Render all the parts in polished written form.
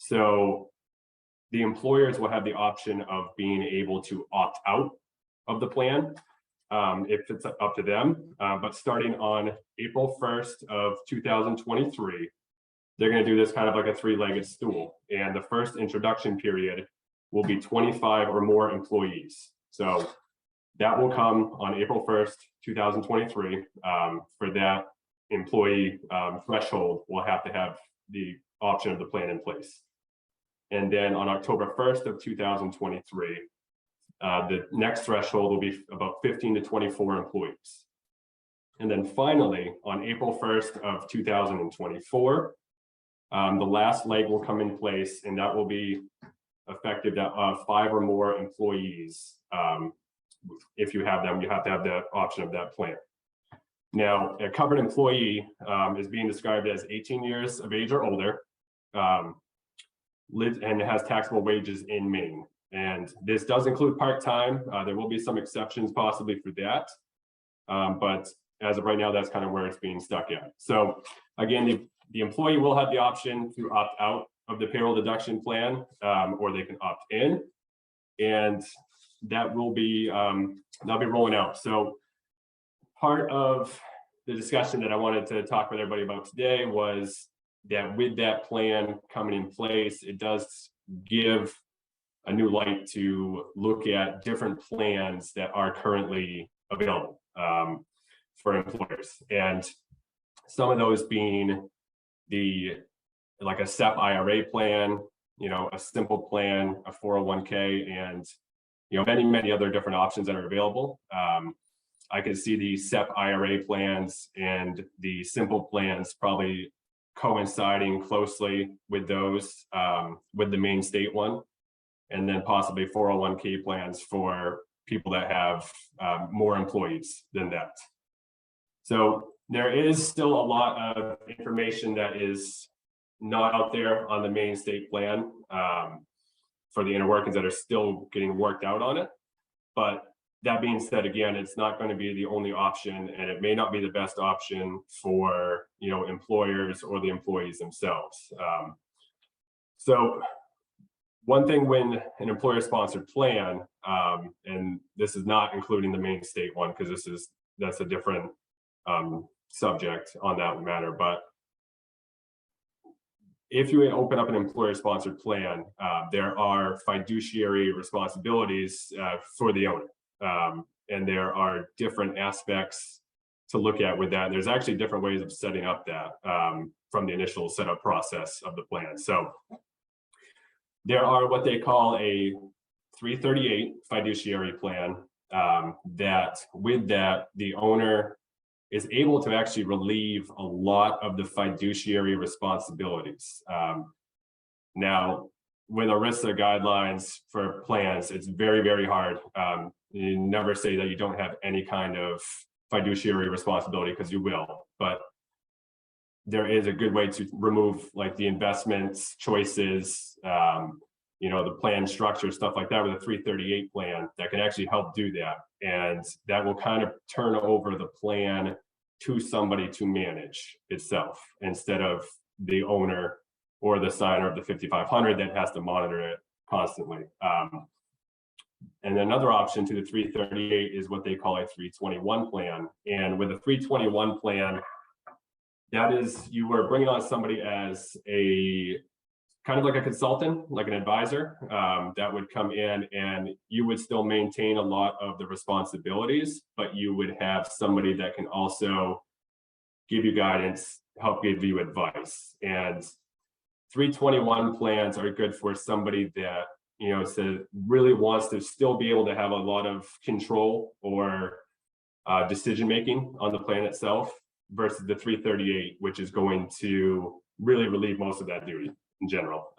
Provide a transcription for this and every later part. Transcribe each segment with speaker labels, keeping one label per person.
Speaker 1: So the employers will have the option of being able to opt out of the plan if it's up to them. But starting on April 1st of 2023, they're going to do this kind of like a three-legged stool. And the first introduction period will be 25 or more employees. So that will come on April 1st, 2023. For that employee threshold, we'll have to have the option of the plan in place. And then on October 1st of 2023, the next threshold will be about 15 to 24 employees. And then finally, on April 1st of 2024, the last leg will come in place, and that will be effective at 5 or more employees. If you have them, you have to have the option of that plan. Now, a covered employee is being described as 18 years of age or older, lives and has taxable wages in Maine. And this does include part-time. There will be some exceptions possibly for that. But as of right now, that's kind of where it's being stuck at. So again, the employee will have the option to opt out of the payroll deduction plan, or they can opt in. And that will be, that'll be rolling out. So part of the discussion that I wanted to talk with everybody about today was that with that plan coming in place, it does give a new light to look at different plans that are currently available for employers. And some of those being like a SEP IRA plan, a simple plan, a 401k, and many, many other different options that are available. I can see the SEP IRA plans and the simple plans probably coinciding closely with those, with the Maine state one, and then possibly 401k plans for people that have more employees than that. So there is still a lot of information that is not out there on the Maine state plan for the inner workings that are still getting worked out on it. But that being said, again, it's not going to be the only option, and it may not be the best option for employers or the employees themselves. So one thing when an employer-sponsored plan, and this is not including the Maine state one because that's a different subject on that matter, but if you open up an employer-sponsored plan, there are fiduciary responsibilities for the owner. And there are different aspects to look at with that. There's actually different ways of setting up that from the initial setup process of the plan. So there are what they call a 338 fiduciary plan that with that, the owner is able to actually relieve a lot of the fiduciary responsibilities. Now, with ERISA guidelines for plans, it's very, very hard. You never say that you don't have any kind of fiduciary responsibility, because you will, but there is a good way to remove like the investments choices, the plan structure, stuff like that with a 338 plan that can actually help do that. And that will kind of turn over the plan to somebody to manage itself instead of the owner or the signer of the 5500 that has to monitor it constantly. And another option to the 338 is what they call a 321 plan. And with a 321 plan, that is, you are bringing on somebody as a kind of like a consultant, like an advisor, that would come in, and you would still maintain a lot of the responsibilities, but you would have somebody that can also give you guidance, help give you advice. And 321 plans are good for somebody that really wants to still be able to have a lot of control or decision making on the plan itself, versus the 338, which is going to really relieve most of that duty in general.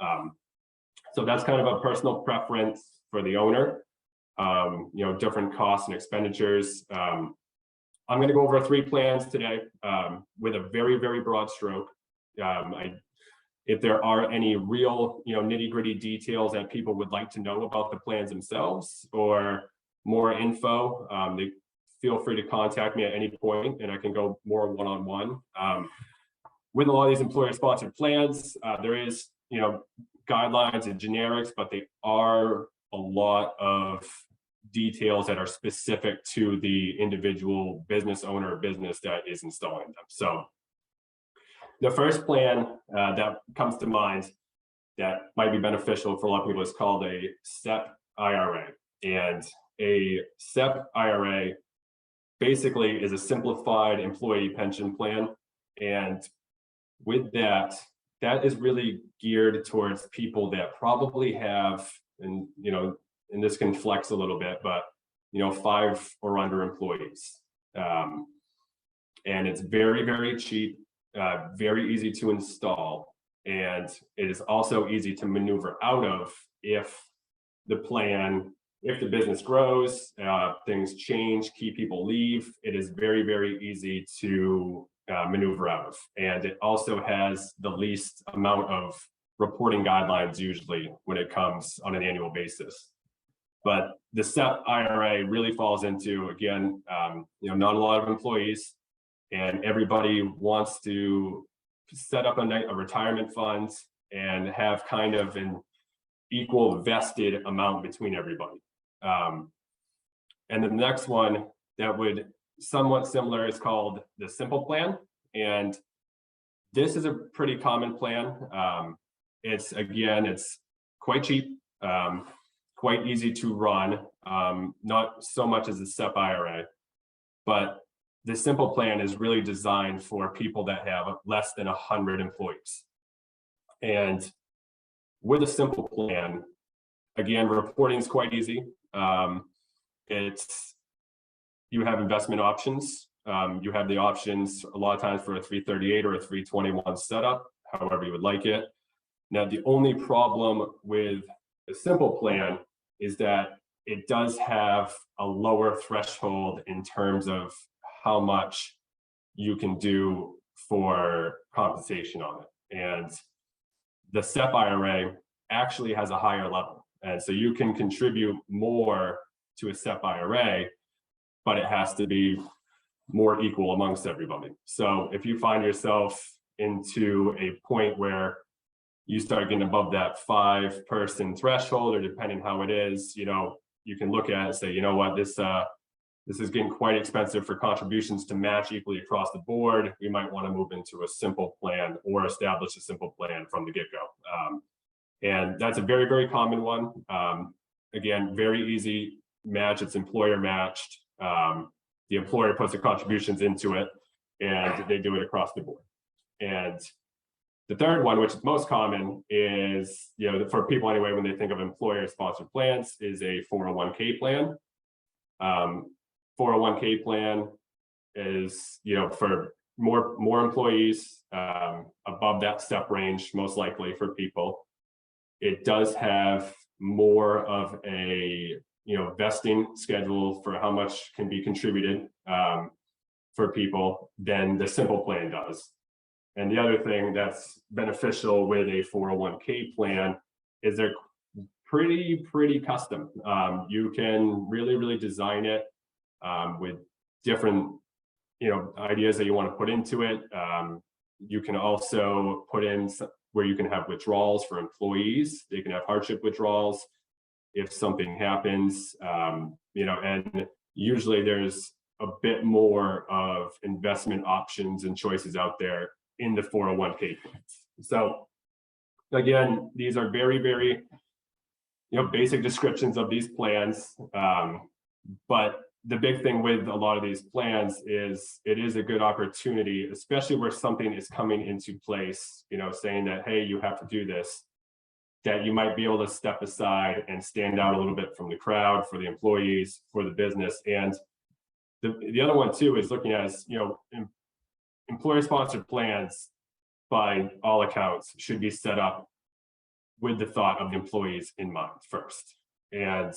Speaker 1: So that's kind of a personal preference for the owner. Different costs and expenditures. I'm going to go over 3 plans today with a very, very broad stroke. If there are any real, nitty-gritty details that people would like to know about the plans themselves or more info, they feel free to contact me at any point, and I can go more one-on-one. With a lot of these employer-sponsored plans, there is, guidelines and generics, but they are a lot of details that are specific to the individual business owner or business that is installing them. So the first plan that comes to mind that might be beneficial for a lot of people is called a SEP IRA. And a SEP IRA basically is a simplified employee pension plan. And with that, that is really geared towards people that probably have, and and this can flex a little bit, but 5 or under employees. And it's very, very cheap, very easy to install. And it is also easy to maneuver out of if the business grows, things change, key people leave. It is very, very easy to maneuver out of. And it also has the least amount of reporting guidelines usually when it comes on an annual basis. But the SEP IRA really falls into, again, not a lot of employees, and everybody wants to set up a retirement fund and have kind of an equal vested amount between everybody. And then the next one that would somewhat similar is called the Simple Plan. And this is a pretty common plan. It's quite cheap, quite easy to run, not so much as the SEP IRA, but the Simple Plan is really designed for people that have less than 100 employees. And with a Simple Plan, again, reporting is quite easy. You have investment options. You have the options a lot of times for a 338 or a 321 setup, however you would like it. Now, the only problem with the Simple Plan is that it does have a lower threshold in terms of how much you can do for compensation on it. And the SEP IRA actually has a higher level. And so you can contribute more to a SEP IRA, but it has to be more equal amongst everybody. So if you find yourself into a point where you start getting above that 5-person threshold, or depending how it is, you can look at it and say, what, this is getting quite expensive for contributions to match equally across the board. We might want to move into a Simple Plan or establish a Simple Plan from the get-go. And that's a very, very common one. Again, very easy match. It's employer matched. The employer puts the contributions into it, and they do it across the board. And the third one, which is most common, is, for people anyway, when they think of employer-sponsored plans, is a 401k plan. 401k plan is, for more employees, above that step range, most likely for people. It does have more of a vesting schedule for how much can be contributed for people than the Simple Plan does. And the other thing that's beneficial with a 401k plan is they're pretty custom. You can really design it with different ideas that you want to put into it. You can also put in where you can have withdrawals for employees. They can have hardship withdrawals if something happens, and usually there's a bit more of investment options and choices out there in the 401k plans. So again, these are very basic descriptions of these plans, but the big thing with a lot of these plans is it is a good opportunity, especially where something is coming into place, saying that, hey, you have to do this, that you might be able to step aside and stand out a little bit from the crowd for the employees, for the business. And the other one too is looking at, employer-sponsored plans, by all accounts, should be set up with the thought of the employees in mind first. And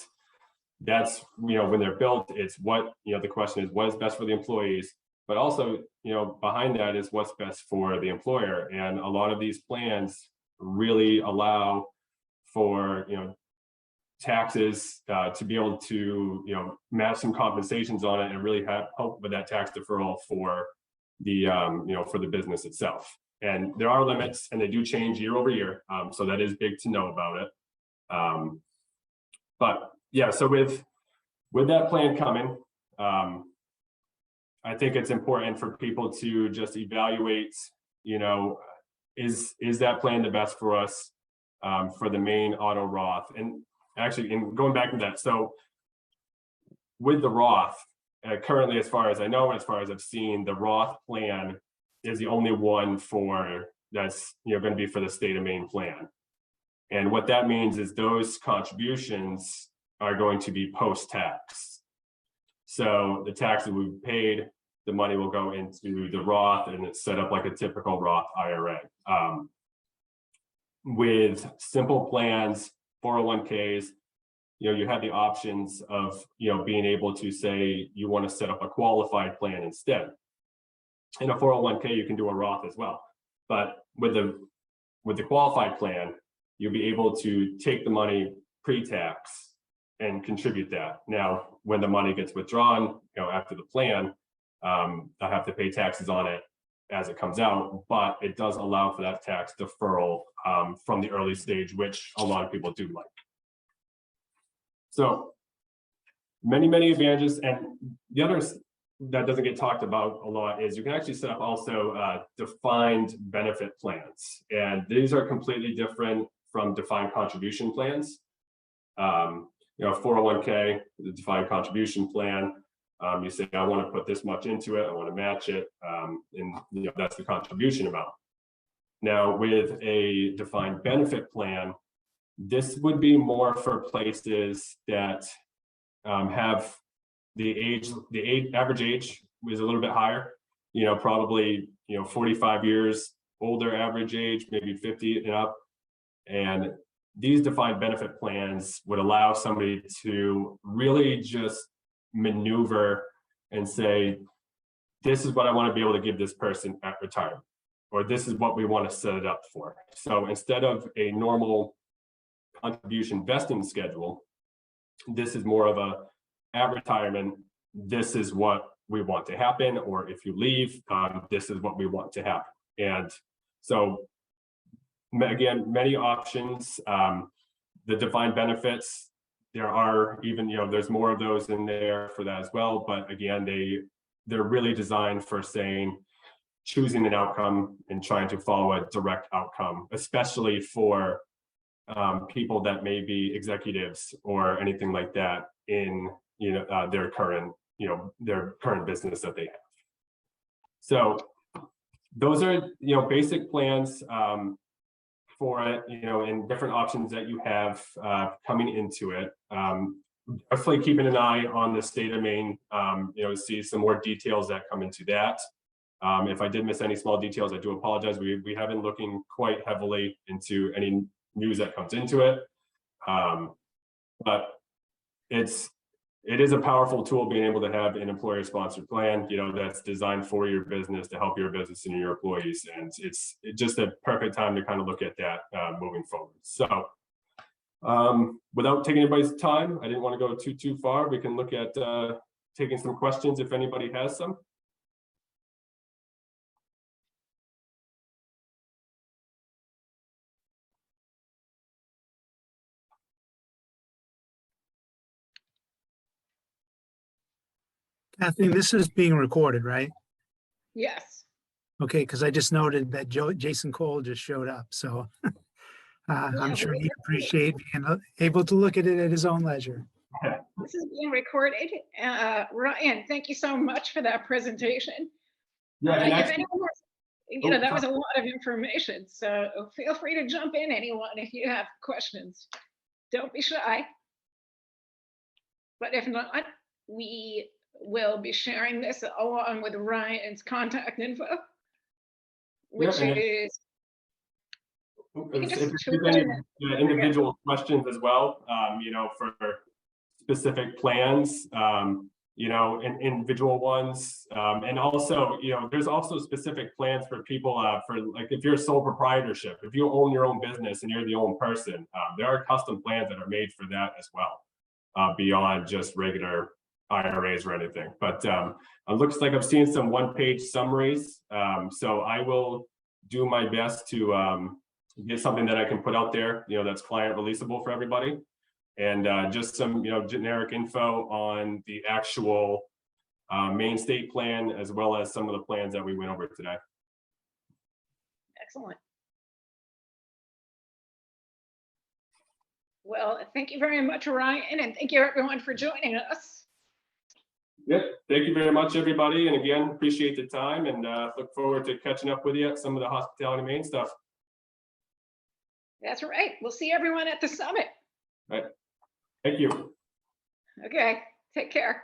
Speaker 1: that's, when they're built, it's what, the question is, what is best for the employees, but also, behind that is what's best for the employer. And a lot of these plans really allow for, taxes to be able to, match some compensations on it and really help with that tax deferral for the, for the business itself. And there are limits, and they do change year over year. So that is big to know about it. But yeah, so with that plan coming, I think it's important for people to just evaluate, is that plan the best for us for the Maine auto Roth? And actually, in going back to that, so with the Roth, currently, as far as I know, as far as I've seen, the Roth plan is the only one that's going to be for the state of Maine plan. And what that means is those contributions are going to be post-tax. So the taxes we've paid, the money will go into the Roth, and it's set up like a typical Roth IRA. With simple plans, 401ks, you have the options of, being able to say you want to set up a qualified plan instead. In a 401k, you can do a Roth as well. But with the qualified plan, you'll be able to take the money pre-tax and contribute that. Now, when the money gets withdrawn, after the plan, I have to pay taxes on it as it comes out, but it does allow for that tax deferral from the early stage, which a lot of people do like. So many advantages. And the others that doesn't get talked about a lot is you can actually set up also defined benefit plans. And these are completely different from defined contribution plans. 401k, the defined contribution plan, you say, I want to put this much into it, I want to match it, and that's the contribution amount. Now, with a defined benefit plan, this would be more for places that have the average age is a little bit higher, probably 45 years older average age, maybe 50 and up. And these defined benefit plans would allow somebody to really just maneuver and say, this is what I want to be able to give this person at retirement, or this is what we want to set it up for. So instead of a normal contribution vesting schedule, this is more of a, at retirement, this is what we want to happen, or if you leave, this is what we want to happen. And so again, many options. The defined benefits, there are even, there's more of those in there for that as well. But again, they're really designed for saying, choosing an outcome and trying to follow a direct outcome, especially for people that may be executives or anything like that in their current business that they have. So those are basic plans for it, and different options that you have coming into it. Definitely keeping an eye on the state of Maine, see some more details that come into that. If I did miss any small details, I do apologize. We have been looking quite heavily into any news that comes into it. But it is a powerful tool, being able to have an employer-sponsored plan, that's designed for your business, to help your business and your employees. And it's just a perfect time to kind of look at that moving forward. So without taking anybody's time, I didn't want to go too far. We can look at taking some questions if anybody has some.
Speaker 2: Kathleen, this is being recorded, right?
Speaker 3: Yes.
Speaker 2: Okay, because I just noted that Jason Cole just showed up, so I'm sure he'd appreciate being able to look at it at his own leisure.
Speaker 3: This is being recorded. Ryan, thank you so much for that presentation.
Speaker 1: Yeah, and
Speaker 3: if anyone, that was a lot of information, so feel free to jump in, anyone, if you have questions. Don't be shy. But if not, we will be sharing this along with Ryan's contact info, which is
Speaker 1: if there's any individual questions as well, for specific plans, and individual ones, and also, there's also specific plans for people for, like, if you're a sole proprietorship, if you own your own business and you're the only person, there are custom plans that are made for that as well, beyond just regular IRAs or anything. But it looks like I'm seeing some one-page summaries. So I will do my best to get something that I can put out there, that's client releasable for everybody. And just some, generic info on the actual Maine state plan, as well as some of the plans that we went over today.
Speaker 3: Excellent. Well, thank you very much, Ryan, and thank you everyone for joining us.
Speaker 1: Yep. Thank you very much, everybody. And again, appreciate the time and look forward to catching up with you at some of the Hospitality Maine stuff.
Speaker 3: That's right. We'll see everyone at the summit.
Speaker 1: All right. Thank you.
Speaker 3: Okay, take care.